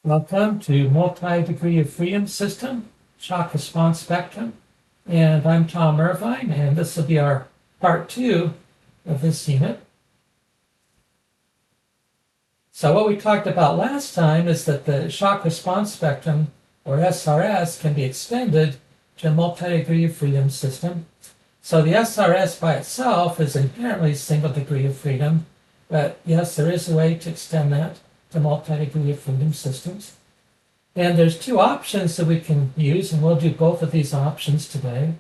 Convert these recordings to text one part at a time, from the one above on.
Welcome to Multi-Degree of Freedom System, Shock Response Spectrum. And I'm Tom Irvine, and this will be our part 2 of this unit. So what we talked about last time is that the shock response spectrum, or SRS, can be extended to a multi-degree of freedom system. So the SRS by itself is inherently single degree of freedom, but yes, there is a way to extend that to multi-degree of freedom systems. And there's two options that we can use, and we'll do both of these options today.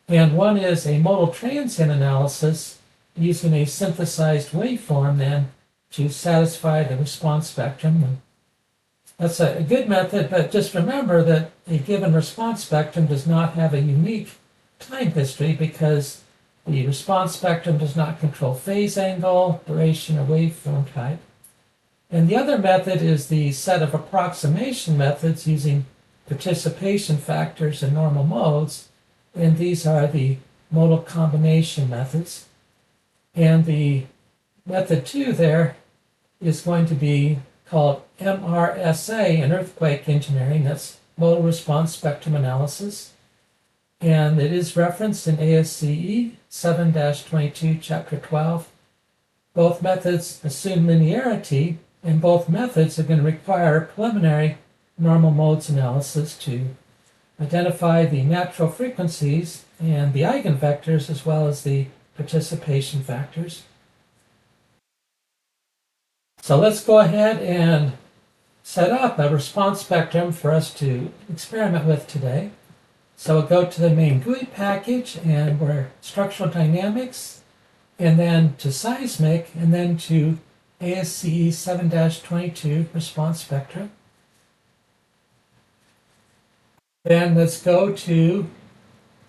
And one is a modal transient analysis using a synthesized waveform then to satisfy the response spectrum. And that's a good method, but just remember that a given response spectrum does not have a unique time history because the response spectrum does not control phase angle, duration, or waveform type. And the other method is the set of approximation methods using participation factors and normal modes, and these are the modal combination methods. And the method 2 there is going to be called MRSA in earthquake engineering. That's modal response spectrum analysis. And it is referenced in ASCE 7-22, Chapter 12. Both methods assume linearity, and both methods are going to require preliminary normal modes analysis to identify the natural frequencies and the eigenvectors as well as the participation factors. So let's go ahead and set up a response spectrum for us to experiment with today. So we'll go to the main GUI package, and we're structural dynamics, and then to seismic, and then to ASCE 7-22 response spectra. Then let's go to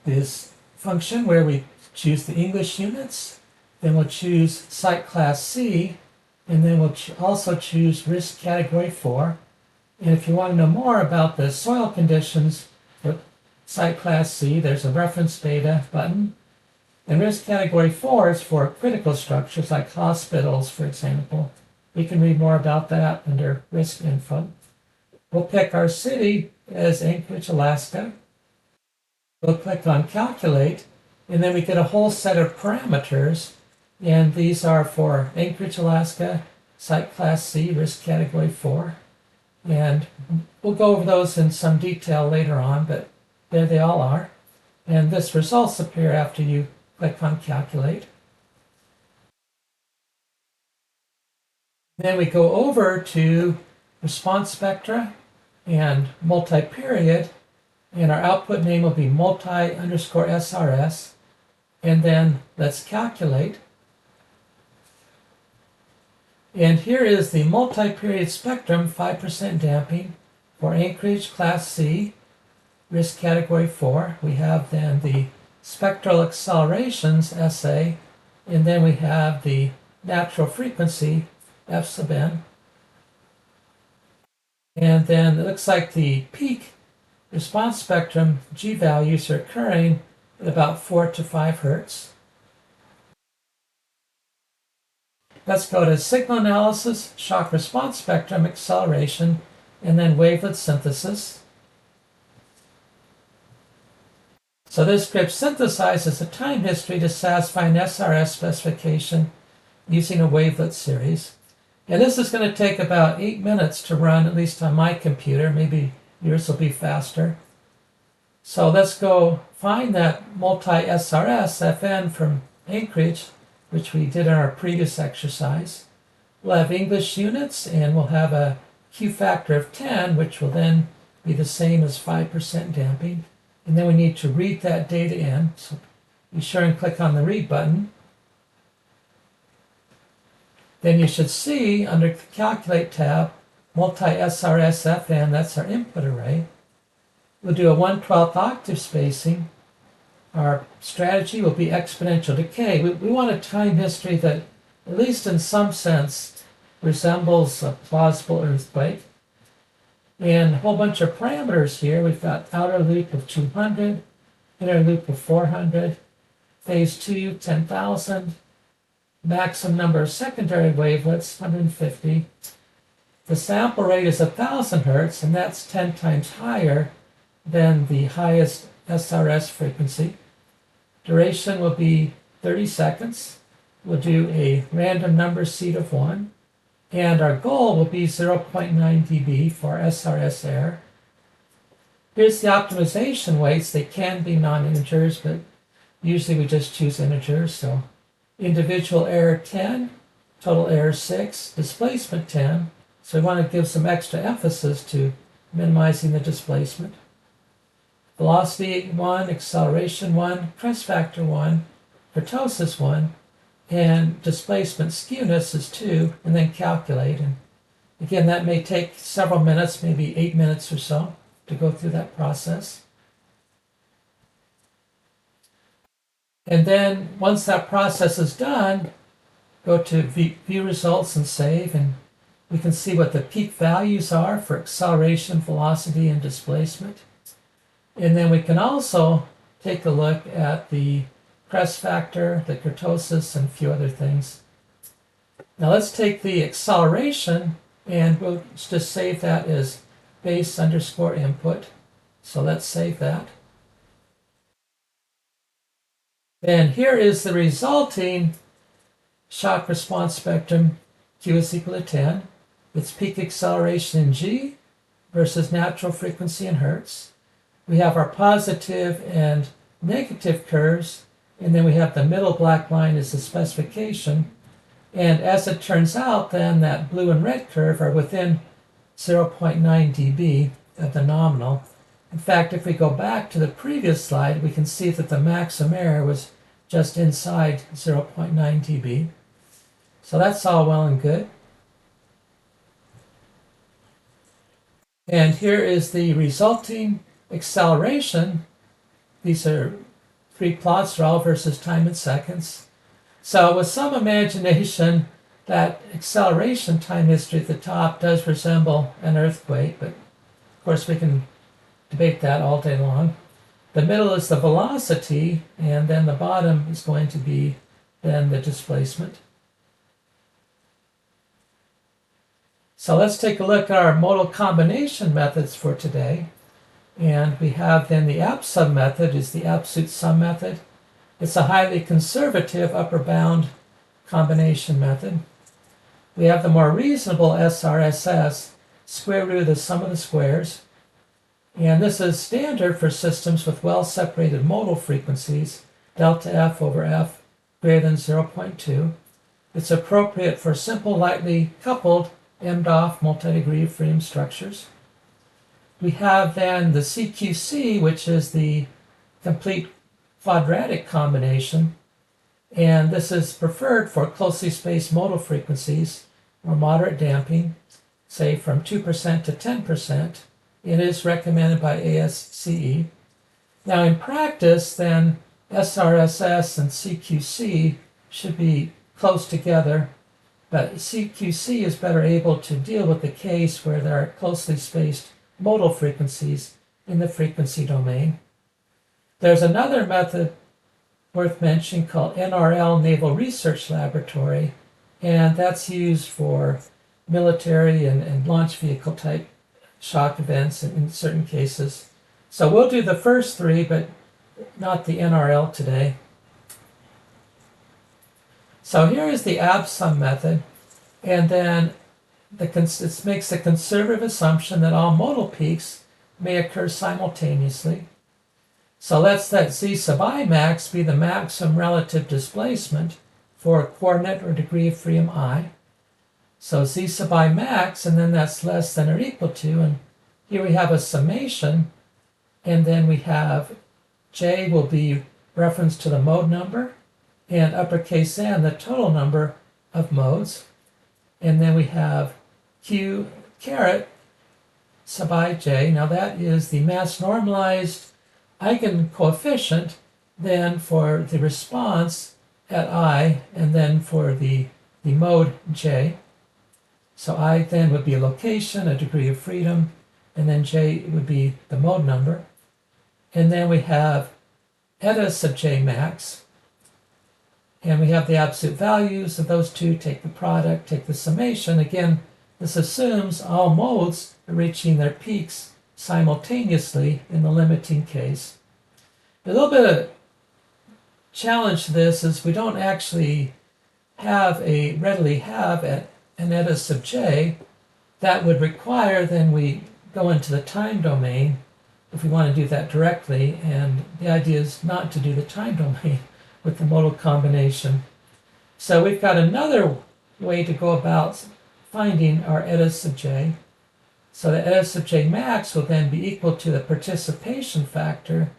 this function where we choose the English units. Then we'll choose site class C, and then we'll also choose risk category 4. And if you want to know more about the soil conditions for site class C, there's a reference data button. And risk category 4 is for critical structures like hospitals, for example. We can read more about that under risk info. We'll pick our city as Anchorage, Alaska. We'll click on calculate, and then we get a whole set of parameters. And these are for Anchorage, Alaska, site class C, risk category 4. And we'll go over those in some detail later on, but there they all are. And this results appear after you click on calculate. Then we go over to response spectra and multi-period, and our output name will be multi_SRS, and then let's calculate. And here is the multi-period spectrum, 5% damping for Anchorage class C, risk category 4. We have then the spectral accelerations, SA, and then we have the natural frequency, F sub n. And then it looks like the peak response spectrum G values are occurring at about 4 to 5 hertz. Let's go to signal analysis, shock response spectrum, acceleration, and then wavelet synthesis. So this script synthesizes a time history to satisfy an SRS specification using a wavelet series. And this is going to take about 8 minutes to run, at least on my computer. Maybe yours will be faster. So let's go find that multi-SRS FN from Anchorage, which we did in our previous exercise. We'll have English units, and we'll have a Q factor of 10, which will then be the same as 5% damping. And then we need to read that data in. So be sure and click on the read button. Then you should see under the calculate tab, multi-SRS FN, that's our input array. We'll do a 1/12 octave spacing. Our strategy will be exponential decay. We want a time history that, at least in some sense, resembles a plausible earthquake. And a whole bunch of parameters here. We've got outer loop of 200, inner loop of 400, phase 2, 10,000, maximum number of secondary wavelets, 150, The sample rate is 1,000 hertz, and that's 10 times higher than the highest SRS frequency. Duration will be 30 seconds. We'll do a random number seed of 1. And our goal will be 0.9 dB for SRS error. Here's the optimization weights. They can be non-integers, but usually we just choose integers. So individual error 10, total error 6, displacement 10. So we want to give some extra emphasis to minimizing the displacement. Velocity 1, acceleration 1, crest factor 1, kurtosis 1, and displacement skewness is 2, and then calculate. And again, that may take several minutes, maybe 8 minutes or so, to go through that process. And then once that process is done, go to view results and save, and we can see what the peak values are for acceleration, velocity, and displacement. And then we can also take a look at the crest factor, the kurtosis, and a few other things. Now let's take the acceleration, and we'll just save that as base underscore input. So let's save that. And here is the resulting shock response spectrum. Q is equal to 10. It's peak acceleration in G versus natural frequency in hertz. We have our positive and negative curves, and then we have the middle black line is the specification. And as it turns out, then that blue and red curve are within 0.9 dB of the nominal. In fact, if we go back to the previous slide, we can see that the maximum error was just inside 0.9 dB. So that's all well and good. And here is the resulting acceleration. These are 3 plots, all versus time in seconds. So with some imagination, that acceleration time history at the top does resemble an earthquake, but of course we can debate that all day long. The middle is the velocity, and then the bottom is going to be then the displacement. So let's take a look at our modal combination methods for today. And we have then the ABSUM method is the absolute sum method. It's a highly conservative upper bound combination method. We have the more reasonable SRSS, square root of the sum of the squares. And this is standard for systems with well-separated modal frequencies, delta F over F greater than 0.2. It's appropriate for simple, lightly coupled MDOF multi-degree of freedom structures. We have then the CQC, which is the complete quadratic combination, and this is preferred for closely spaced modal frequencies or moderate damping, say from 2% to 10%. It is recommended by ASCE. Now in practice, then SRSS and CQC should be close together, but CQC is better able to deal with the case where there are closely spaced modal frequencies in the frequency domain. There's another method worth mentioning called NRL Naval Research Laboratory, and that's used for military and launch vehicle type shock events in certain cases. So we'll do the first 3, but not the NRL today. So here is the ABSUM method, and then it makes a conservative assumption that all modal peaks may occur simultaneously. So let's let Z sub I max be the maximum relative displacement for a coordinate or degree of freedom I. So Z sub I max, and then that's less than or equal to, and here we have a summation, and then we have J will be reference to the mode number, and uppercase N, the total number of modes. And then we have Q caret sub ij. Now that is the mass normalized eigencoefficient then for the response at I, and then for the mode J. So I then would be a location, a degree of freedom, and then J would be the mode number. And then we have eta sub j max, and we have the absolute values of those two, take the product, take the summation. Again, This assumes all modes are reaching their peaks simultaneously in the limiting case. A little bit of challenge to this is we don't actually readily have an eta sub j. That would require then we go into the time domain if we want to do that directly, and the idea is not to do the time domain with the modal combination. So we've got another way to go about finding our eta sub j. So the eta sub j max will then be equal to the participation factor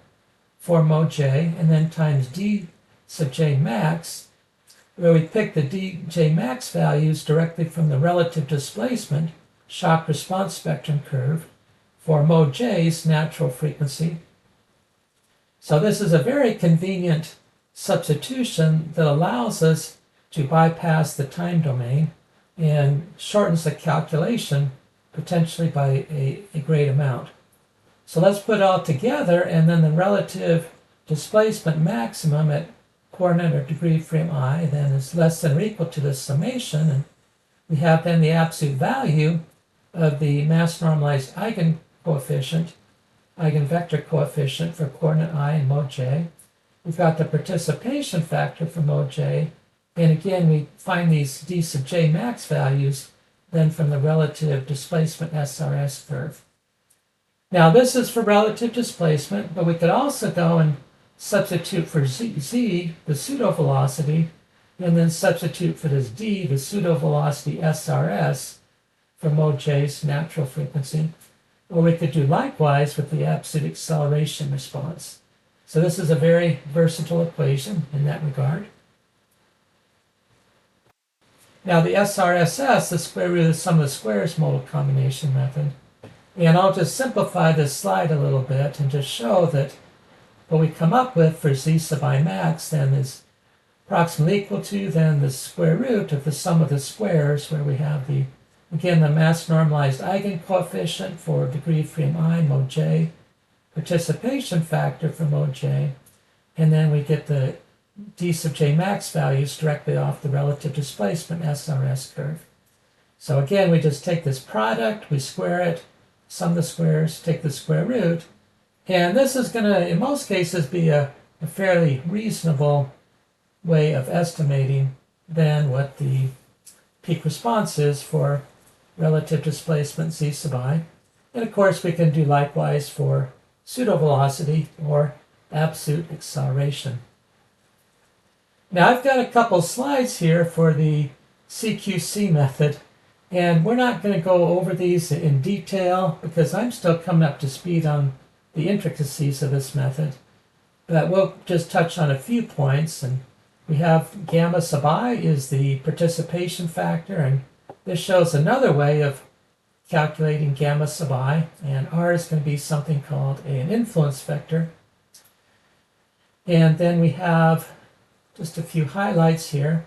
for mode j, and then times d sub j max, where we pick the dj max values directly from the relative displacement shock response spectrum curve for mode j's natural frequency. So this is a very convenient substitution that allows us to bypass the time domain and shortens the calculation potentially by a great amount. So let's put it all together, and then the relative displacement maximum at coordinate or degree frame I then is less than or equal to the summation, and we have then the absolute value of the mass normalized eigenvector coefficient for coordinate I and mode j. We've got the participation factor for mode j, and again we find these d sub j max values then from the relative displacement SRS curve. Now this is for relative displacement, but we could also go and substitute for z, the pseudo velocity, and then substitute for this d, the pseudo velocity SRS, for mode j's natural frequency. Or we could do likewise with the absolute acceleration response. So this is a very versatile equation in that regard. Now the SRSS, the square root of the sum of the squares modal combination method. And I'll just simplify this slide a little bit and just show that what we come up with for z sub I max then is approximately equal to then the square root of the sum of the squares, where we have the, again, the mass normalized eigencoefficient for degree frame I, mode j, participation factor for mode j, and then we get the d sub j max values directly off the relative displacement SRS curve. So again, we just take this product, we square it, sum the squares, take the square root, and this is going to, in most cases, be a fairly reasonable way of estimating then what the peak response is for relative displacement z sub I. And of course, we can do likewise for pseudo velocity or absolute acceleration. Now I've got a couple slides here for the CQC method, and we're not going to go over these in detail because I'm still coming up to speed on the intricacies of this method. But we'll just touch on a few points, and we have gamma sub I is the participation factor, and this shows another way of calculating gamma sub I, and R is going to be something called an influence vector. And then we have just a few highlights here.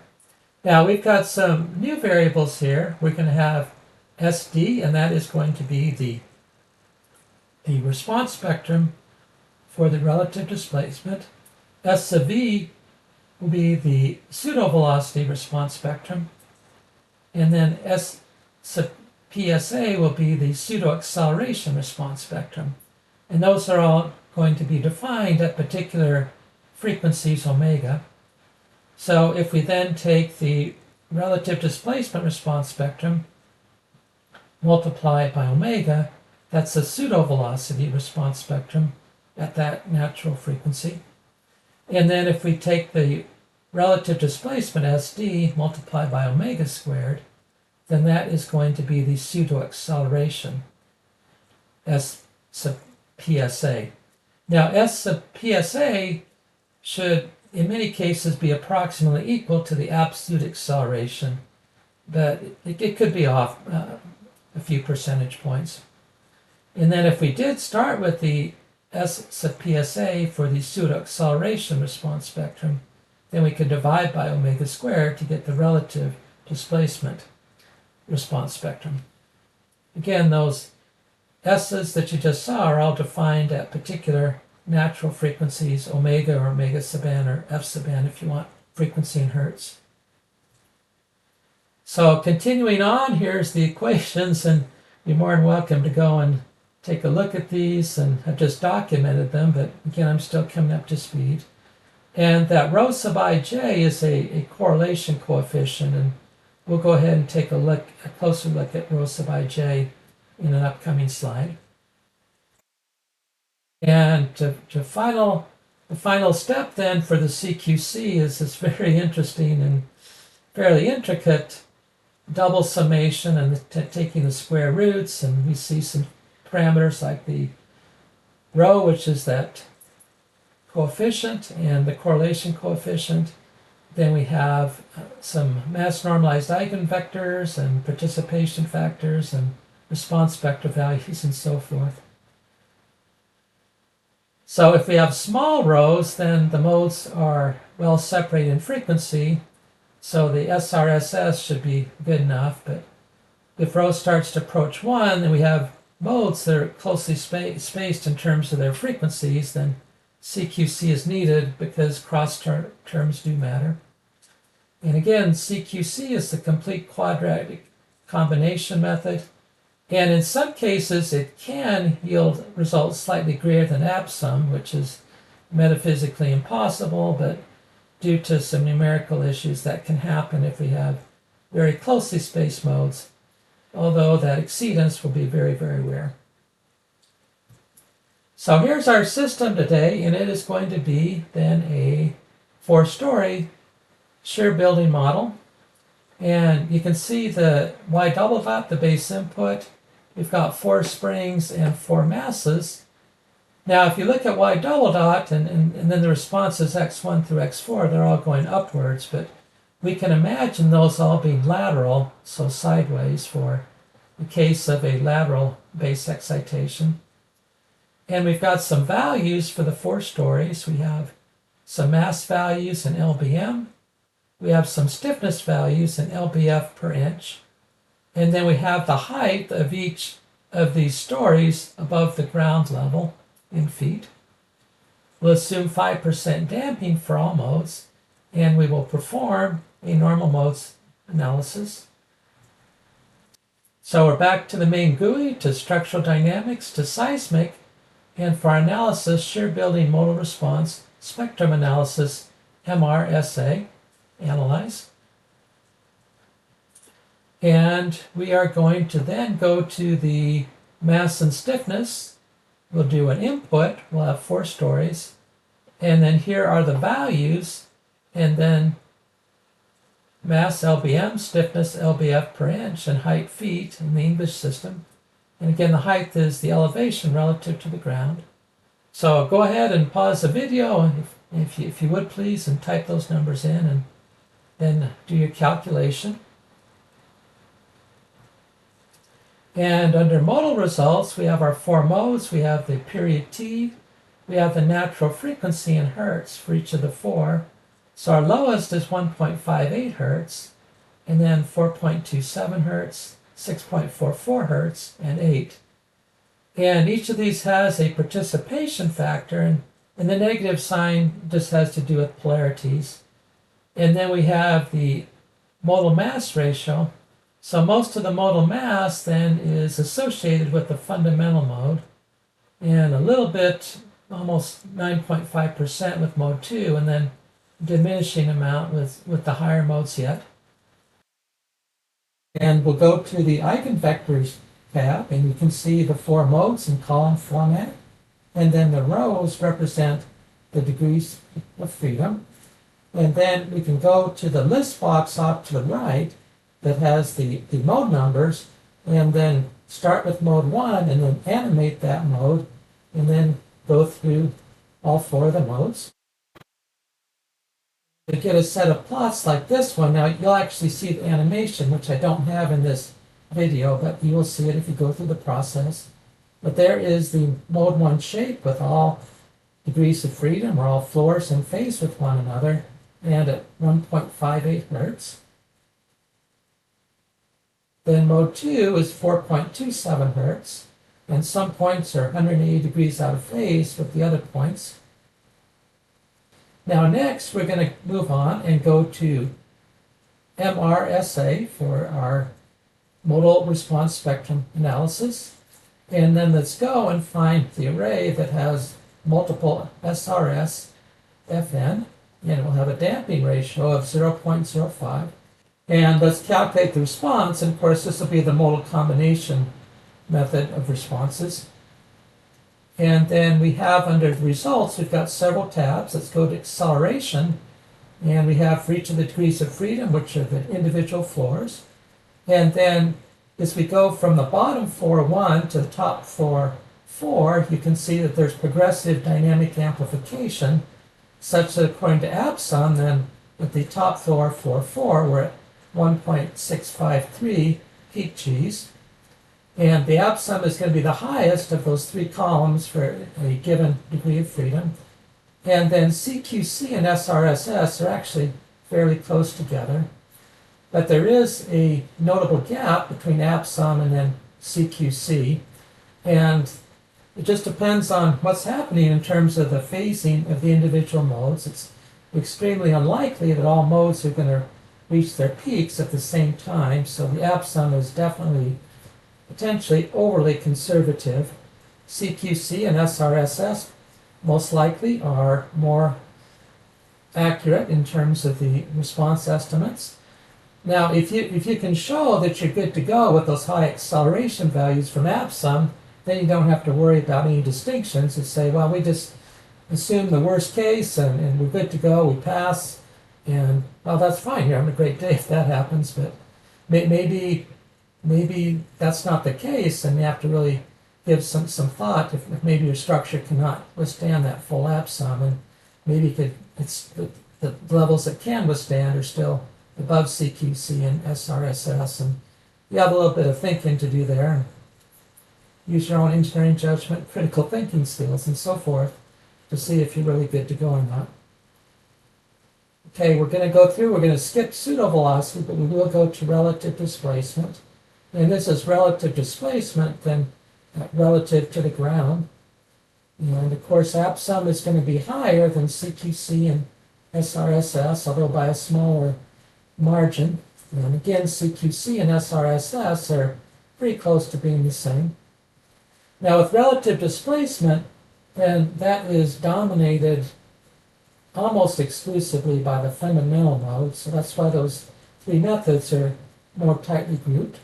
Now we've got some new variables here. We're going to have SD, and that is going to be the response spectrum for the relative displacement. S sub V will be the pseudo velocity response spectrum, and then S sub PSA will be the pseudo acceleration response spectrum. And those are all going to be defined at particular frequencies omega. So if we then take the relative displacement response spectrum, multiply it by omega, that's the pseudo velocity response spectrum at that natural frequency. And then if we take the relative displacement SD multiplied by omega squared, then that is going to be the pseudo acceleration S sub PSA. Now S sub PSA should in many cases be approximately equal to the absolute acceleration, but it could be off a few percentage points. And then if we did start with the S sub PSA for the pseudo acceleration response spectrum, then we could divide by omega squared to get the relative displacement response spectrum. Again, those S's that you just saw are all defined at particular natural frequencies, omega or omega sub n or f sub n if you want frequency in hertz. So continuing on, here's the equations, and you're more than welcome to go and take a look at these, and I've just documented them, but again, I'm still coming up to speed. And that rho sub ij is a correlation coefficient, and we'll go ahead and take a closer look at rho sub ij in an upcoming slide. And the final step then for the CQC is this very interesting and fairly intricate double summation and taking the square roots, and we see some parameters like the rho, which is that coefficient, and the correlation coefficient. Then we have some mass normalized eigenvectors and participation factors and response vector values and so forth. So if we have small rhos, then the modes are well separated in frequency, so the SRSS should be good enough. But if rho starts to approach 1, then we have modes that are closely spaced in terms of their frequencies, then CQC is needed because cross terms do matter. And again, CQC is the complete quadratic combination method. And in some cases, it can yield results slightly greater than APSUM, which is metaphysically impossible, but due to some numerical issues that can happen if we have very closely spaced modes, although that exceedance will be very, very rare. So here's our system today, and it is going to be then a 4-story shear building model. And you can see the y double dot, the base input. We've got 4 springs and 4 masses. Now, if you look at y double dot, and then the responses x1 through x4, they're all going upwards, but we can imagine those all being lateral, so sideways for the case of a lateral base excitation. And we've got some values for the 4 stories. We have some mass values in LBM. We have some stiffness values in LBF per inch. And then we have the height of each of these stories above the ground level in feet. We'll assume 5% damping for all modes, and we will perform a normal modes analysis. So we're back to the main GUI, to structural dynamics, to seismic, and for our analysis, shear building modal response, spectrum analysis, MRSA, analyze. And we are going to then go to the mass and stiffness. We'll do an input. We'll have 4 stories. And then here are the values. And then mass LBM, stiffness LBF per inch, and height feet in the English system. And again, the height is the elevation relative to the ground. So go ahead and pause the video, if you would please, and type those numbers in, and then do your calculation. And under modal results, we have our 4 modes. We have the period t. We have the natural frequency in hertz for each of the 4. So our lowest is 1.58 hertz, and then 4.27 hertz, 6.44 hertz, and 8. And each of these has a participation factor, and the negative sign just has to do with polarities. And then we have the modal mass ratio. So most of the modal mass then is associated with the fundamental mode, and a little bit, almost 9.5% with mode 2, and then diminishing amount with the higher modes yet. And we'll go to the eigenvectors tab, and you can see the 4 modes in column format, and then the rows represent the degrees of freedom. And then we can go to the list box off to the right that has the mode numbers, and then start with mode 1 and then animate that mode, and then go through all 4 of the modes. To get a set of plots like this one, now you'll actually see the animation, which I don't have in this video, but you will see it if you go through the process. But there is the mode 1 shape with all degrees of freedom, or all floors in phase with one another, and at 1.58 hertz. Then mode 2 is 4.27 hertz, and some points are 180 degrees out of phase with the other points. Now next, we're going to move on and go to MRSA for our modal response spectrum analysis. And then let's go and find the array that has multiple SRS Fn, and we'll have a damping ratio of 0.05. And let's calculate the response, and of course this will be the modal combination method of responses. And then we have under the results, we've got several tabs. Let's go to acceleration, and we have for each of the degrees of freedom, which are the individual floors. And then as we go from the bottom floor 1 to the top floor 4, you can see that there's progressive dynamic amplification, such that according to ABSUM, then at the top floor 4, we're at 1.653 peak Gs. And the ABSUM is going to be the highest of those three columns for a given degree of freedom. And then CQC and SRSS are actually fairly close together. But there is a notable gap between ABSUM and then CQC. And it just depends on what's happening in terms of the phasing of the individual modes. It's extremely unlikely that all modes are going to reach their peaks at the same time. So the ABSUM is definitely potentially overly conservative. CQC and SRSS most likely are more accurate in terms of the response estimates. Now, if you can show that you're good to go with those high acceleration values from ABSUM, then you don't have to worry about any distinctions and say, well, we just assume the worst case and we're good to go, we pass, and well, that's fine. You're having a great day if that happens, but maybe that's not the case, and you have to really give some thought if maybe your structure cannot withstand that full ABSUM, and maybe the levels it can withstand are still above CQC and SRSS, and you have a little bit of thinking to do there, and use your own engineering judgment, critical thinking skills, and so forth to see if you're really good to go or not. Okay, we're going to skip pseudo-velocity, but we will go to relative displacement. And this is relative displacement then relative to the ground. And of course, ABSUM is going to be higher than CQC and SRSS, although by a smaller margin. And again, CQC and SRSS are pretty close to being the same. Now with relative displacement, then that is dominated almost exclusively by the fundamental modes, so that's why those three methods are more tightly grouped.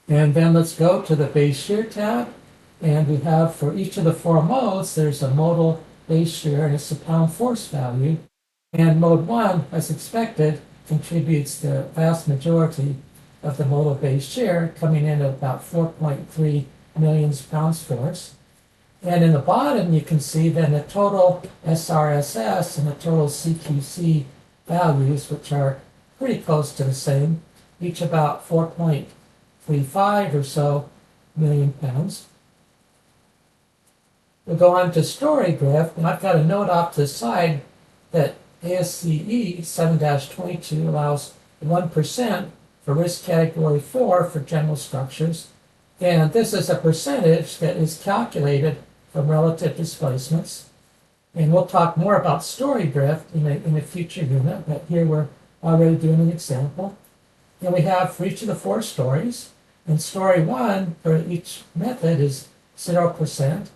And then let's go to the base shear tab, and we have for each of the four modes, there's a modal base shear, and it's a pound force value. And mode 1, as expected, contributes the vast majority of the modal base shear, coming in at about 4.3 million pounds force. And in the bottom, you can see then the total SRSS and the total CQC values, which are pretty close to the same, each about 4.35 or so million pounds. We'll go on to story drift, and I've got a note off to the side that ASCE 7-22 allows 1% for risk category 4 for general structures. And this is a percentage that is calculated from relative displacements. And we'll talk more about story drift in a future unit, but here we're already doing an example. And we have for each of the four stories, and story 1 for each method is 0%.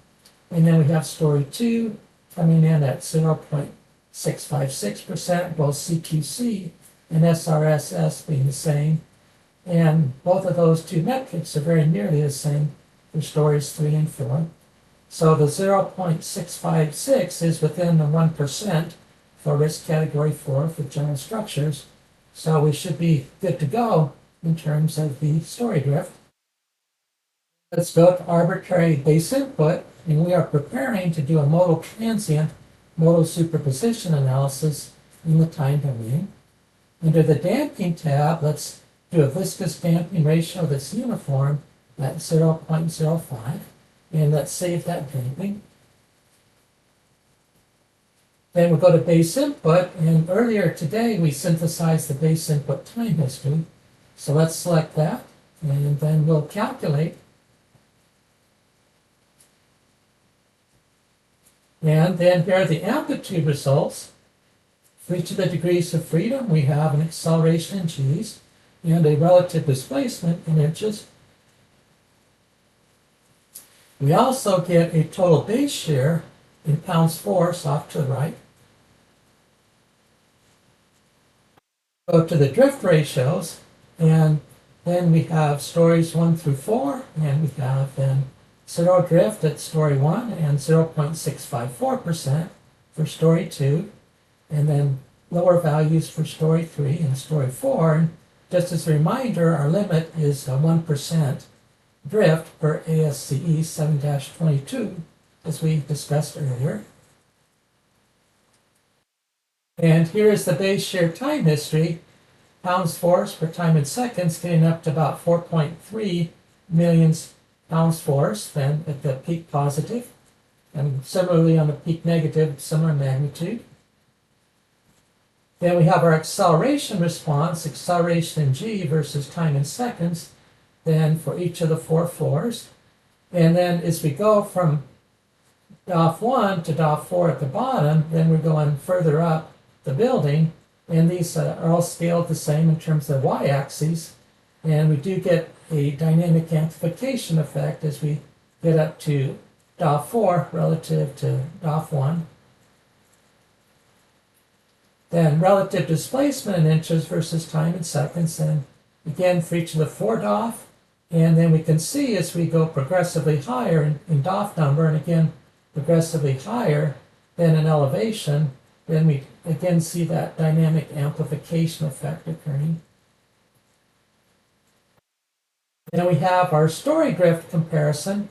And then we have story 2 coming in at 0.656%, both CQC and SRSS being the same. And both of those two metrics are very nearly the same for stories 3 and 4. So the 0.656 is within the 1% for risk category 4 for general structures. So we should be good to go in terms of the story drift. Let's go to arbitrary base input, and we are preparing to do a modal transient modal superposition analysis in the time domain. Under the damping tab, let's do a viscous damping ratio that's uniform at 0.05, and let's save that damping. Then we'll go to base input, and earlier today we synthesized the base input time history. So let's select that, and then we'll calculate. And then here are the amplitude results For each of the degrees of freedom, we have an acceleration in g's and a relative displacement in inches. We also get a total base shear in pounds force off to the right. Go to the drift ratios, and then we have stories 1 through 4, and we have then zero drift at story 1 and 0.654% for story 2, and then lower values for story 3 and story 4. And just as a reminder, our limit is 1% drift per ASCE 7-22, as we discussed earlier. And here is the base shear time history. Pounds force per time in seconds, getting up to about 4.3 million pounds force, then at the peak positive, and similarly on the peak negative, similar magnitude. Then we have our acceleration response, acceleration in g versus time in seconds, then for each of the 4 floors. And then as we go from DOF 1 to DOF 4 at the bottom, then we're going further up the building, and these are all scaled the same in terms of y-axes, and we do get a dynamic amplification effect as we get up to DOF 4 relative to DOF 1. Then relative displacement in inches versus time in seconds, and again for each of the 4 DOF, and then we can see as we go progressively higher in DOF number, and again progressively higher than in elevation, then we again see that dynamic amplification effect occurring. Then we have our story drift comparison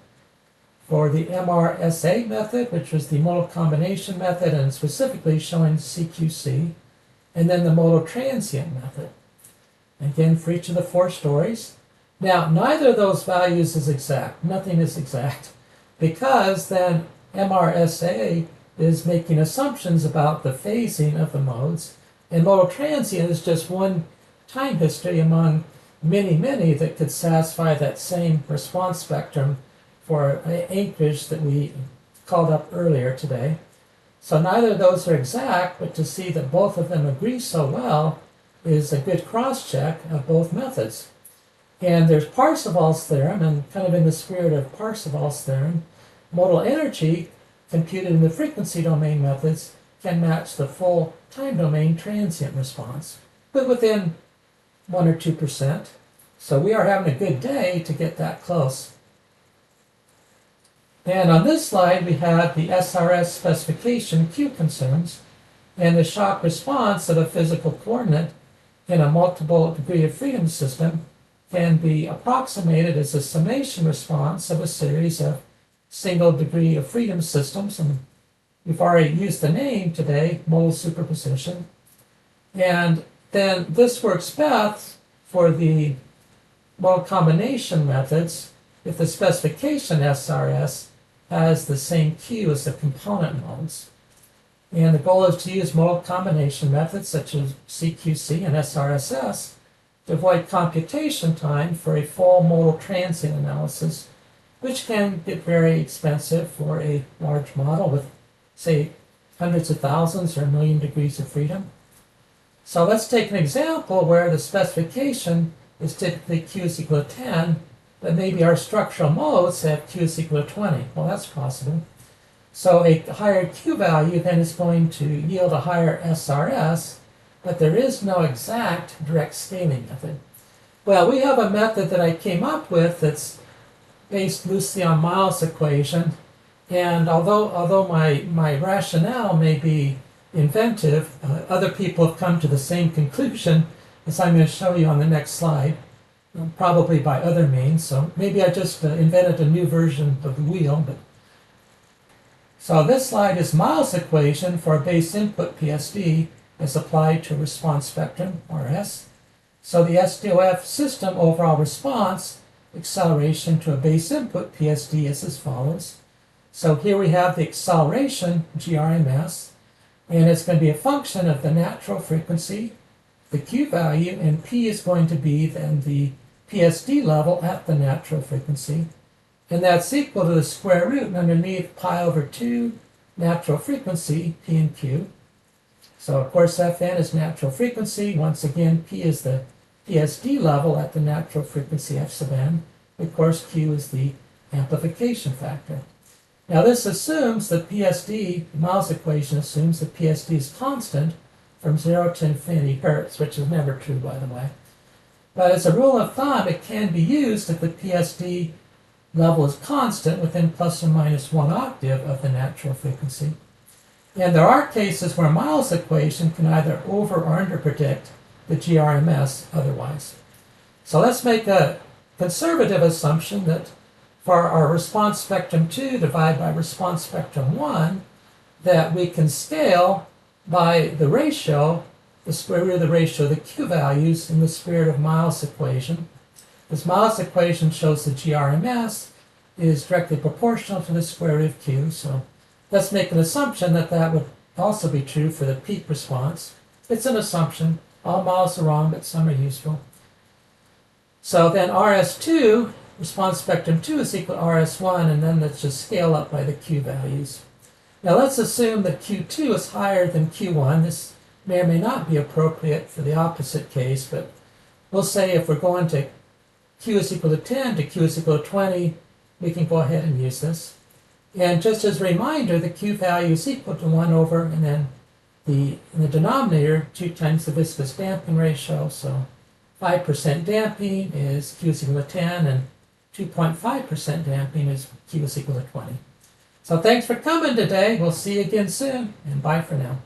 for the MRSA method, which was the modal combination method, and specifically showing CQC, and then the modal transient method. Again, for each of the 4 stories. Now, neither of those values is exact. Nothing is exact, because then MRSA is making assumptions about the phasing of the modes, and modal transient is just one time history among many, many that could satisfy that same response spectrum for anchorage that we called up earlier today. So neither of those are exact, but to see that both of them agree so well is a good cross-check of both methods. And there's Parseval's theorem, and kind of in the spirit of Parseval's theorem, modal energy computed in the frequency domain methods can match the full time domain transient response, but within 1 or 2%. So we are having a good day to get that close. And on this slide, we have the SRS specification Q concerns and the shock response of a physical coordinate in a multiple degree of freedom system can be approximated as a summation response of a series of single degree of freedom systems, and we've already used the name today, modal superposition. And then this works best for the modal combination methods if the specification SRS has the same Q as the component modes. And the goal is to use modal combination methods such as CQC and SRSS to avoid computation time for a full modal transient analysis, which can get very expensive for a large model with, say, hundreds of thousands or a million degrees of freedom. So let's take an example where the specification is typically Q is equal to 10, but maybe our structural modes have Q is equal to 20. Well, that's possible. So a higher Q value then is going to yield a higher SRS, but there is no exact direct scaling method. Well, we have a method that I came up with that's based loosely on Miles' equation, and although my rationale may be inventive, other people have come to the same conclusion as I'm going to show you on the next slide, probably by other means. So maybe I just invented a new version of the wheel. So this slide is Miles' equation for a base input PSD as applied to a response spectrum, RS. So the SDOF system overall response acceleration to a base input PSD is as follows. So here we have the acceleration, GRMS, and it's going to be a function of the natural frequency, the Q value, and P is going to be then the PSD level at the natural frequency. And that's equal to the square root, and underneath pi over 2 natural frequency, P and Q. So of course Fn is natural frequency. Once again, P is the PSD level at the natural frequency F sub n. Of course, Q is the amplification factor. Now this assumes that PSD, the Miles equation assumes that PSD is constant from 0 to infinity hertz, which is never true, by the way. But as a rule of thumb, it can be used if the PSD level is constant within plus or minus 1 octave of the natural frequency. And there are cases where Miles' equation can either over or under predict the GRMS otherwise. So let's make a conservative assumption that for our response spectrum 2 divided by response spectrum 1, that we can scale by the ratio, the square root of the ratio of the Q values in the spirit of Miles' equation. This Miles' equation shows the GRMS is directly proportional to the square root of Q, so let's make an assumption that that would also be true for the peak response. It's an assumption. All models are wrong, but some are useful. So then RS2, response spectrum 2, is equal to RS1, and then let's just scale up by the Q values. Now let's assume that Q2 is higher than Q1. This may or may not be appropriate for the opposite case, but we'll say if we're going to Q is equal to 10 to Q is equal to 20, we can go ahead and use this. And just as a reminder, the Q value is equal to 1 over, and then in the denominator, 2 times the viscous damping ratio. So 5% damping is Q is equal to 10, and 2.5% damping is Q is equal to 20. So thanks for coming today. We'll see you again soon, and bye for now.